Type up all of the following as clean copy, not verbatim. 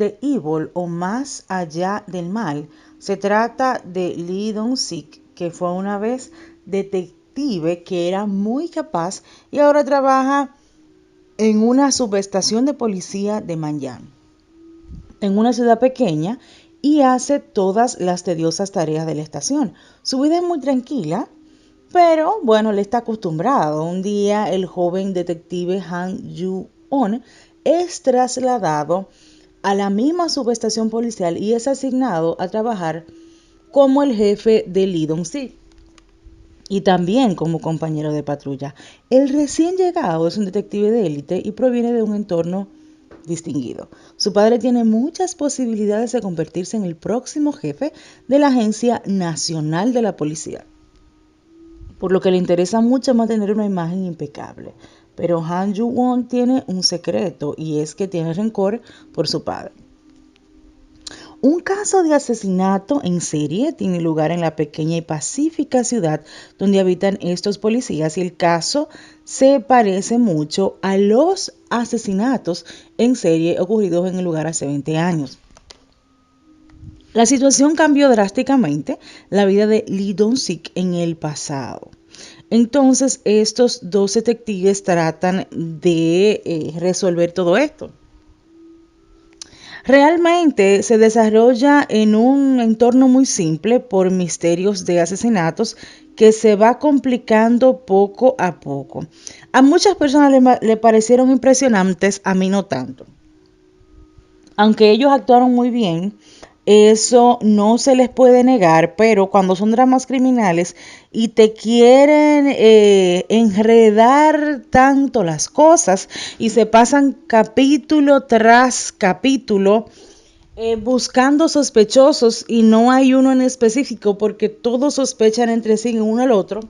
the Evil o Más allá del mal. Se trata de Lee Dong-sik, que fue una vez detective, que era muy capaz y ahora trabaja en una subestación de policía de Manyan, en una ciudad pequeña, y hace todas las tediosas tareas de la estación. Su vida es muy tranquila, pero bueno, él está acostumbrado. Un día el joven detective Han Ju-on es trasladado a la misma subestación policial y es asignado a trabajar como el jefe de Lee Dong-sik y también como compañero de patrulla. El recién llegado es un detective de élite y proviene de un entorno distinguido. Su padre tiene muchas posibilidades de convertirse en el próximo jefe de la Agencia Nacional de la Policía, por lo que le interesa mucho mantener una imagen impecable. Pero Han Ju-won tiene un secreto, y es que tiene rencor por su padre. Un caso de asesinato en serie tiene lugar en la pequeña y pacífica ciudad donde habitan estos policías, y el caso se parece mucho a los asesinatos en serie ocurridos en el lugar hace 20 años. La situación cambió drásticamente la vida de Lee Dong-sik en el pasado. Entonces, estos dos detectives tratan de resolver todo esto. Realmente se desarrolla en un entorno muy simple por misterios de asesinatos que se va complicando poco a poco. A muchas personas le parecieron impresionantes, a mí no tanto. Aunque ellos actuaron muy bien, eso no se les puede negar, pero cuando son dramas criminales y te quieren enredar tanto las cosas y se pasan capítulo tras capítulo buscando sospechosos y no hay uno en específico porque todos sospechan entre sí uno al otro.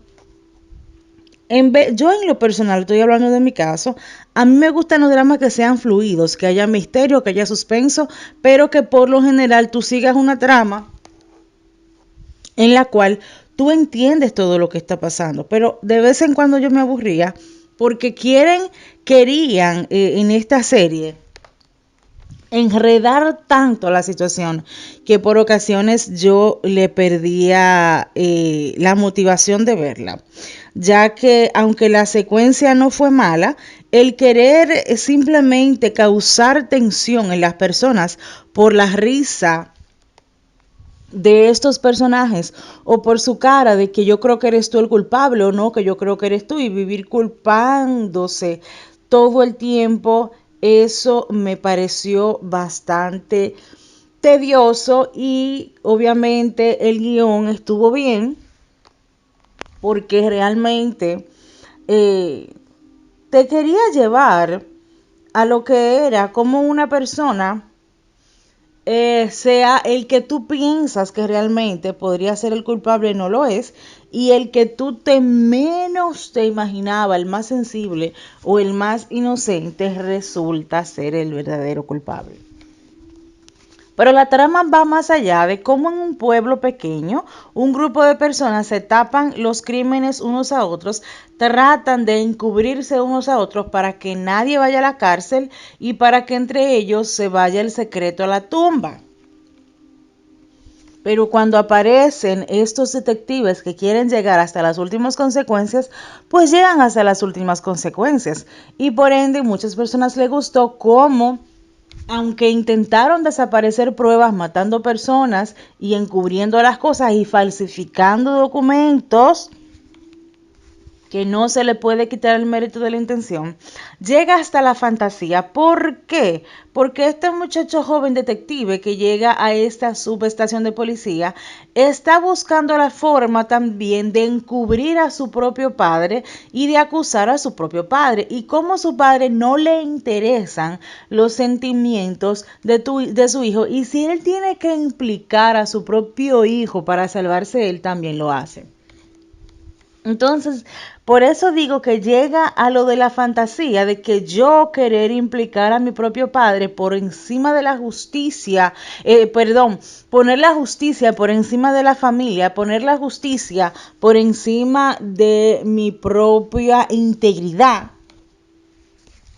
Yo en lo personal, estoy hablando de mi caso, a mí me gustan los dramas que sean fluidos, que haya misterio, que haya suspenso, pero que por lo general tú sigas una trama en la cual tú entiendes todo lo que está pasando. Pero de vez en cuando yo me aburría porque querían en esta serie enredar tanto la situación que por ocasiones yo le perdía la motivación de verla, ya que aunque la secuencia no fue mala, el querer simplemente causar tensión en las personas por la risa de estos personajes o por su cara de que yo creo que eres tú el culpable o no, que yo creo que eres tú, y vivir culpándose todo el tiempo, eso me pareció bastante tedioso. Y obviamente el guión estuvo bien porque realmente te quería llevar a lo que era como una persona sea el que tú piensas que realmente podría ser el culpable, no lo es, y el que tú menos te imaginaba, el más sensible o el más inocente, resulta ser el verdadero culpable. Pero la trama va más allá de cómo en un pueblo pequeño un grupo de personas se tapan los crímenes unos a otros, tratan de encubrirse unos a otros para que nadie vaya a la cárcel y para que entre ellos se vaya el secreto a la tumba. Pero cuando aparecen estos detectives que quieren llegar hasta las últimas consecuencias, pues llegan hasta las últimas consecuencias. Y por ende, muchas personas les gustó cómo, aunque intentaron desaparecer pruebas matando personas y encubriendo las cosas y falsificando documentos, que no se le puede quitar el mérito de la intención, llega hasta la fantasía. ¿Por qué? Porque este muchacho joven detective que llega a esta subestación de policía está buscando la forma también de encubrir a su propio padre y de acusar a su propio padre. Y como a su padre no le interesan los sentimientos de su hijo, y si él tiene que implicar a su propio hijo para salvarse, él también lo hace. Entonces, por eso digo que llega a lo de la fantasía, de que yo querer implicar a mi propio padre por encima de la justicia, poner la justicia por encima de la familia, poner la justicia por encima de mi propia integridad.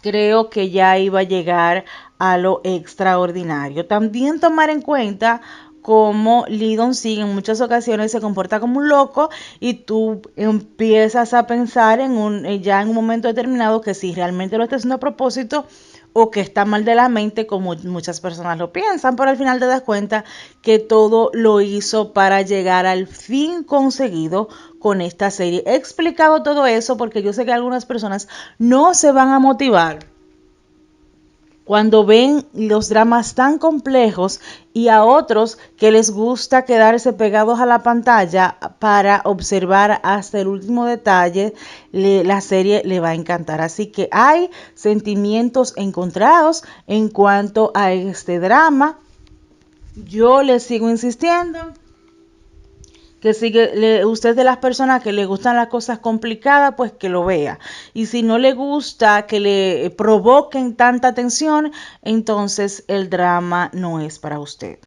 Creo que ya iba a llegar a lo extraordinario. También tomar en cuenta cómo Lee Dong-sik en muchas ocasiones se comporta como un loco y tú empiezas a pensar ya en un momento determinado que si realmente lo está haciendo a propósito o que está mal de la mente, como muchas personas lo piensan, pero al final te das cuenta que todo lo hizo para llegar al fin conseguido con esta serie. He explicado todo eso porque yo sé que algunas personas no se van a motivar cuando ven los dramas tan complejos y a otros que les gusta quedarse pegados a la pantalla para observar hasta el último detalle, la serie le va a encantar. Así que hay sentimientos encontrados en cuanto a este drama. Yo les sigo insistiendo que si usted es de las personas que le gustan las cosas complicadas, pues que lo vea. Y si no le gusta que le provoquen tanta tensión, entonces el drama no es para usted.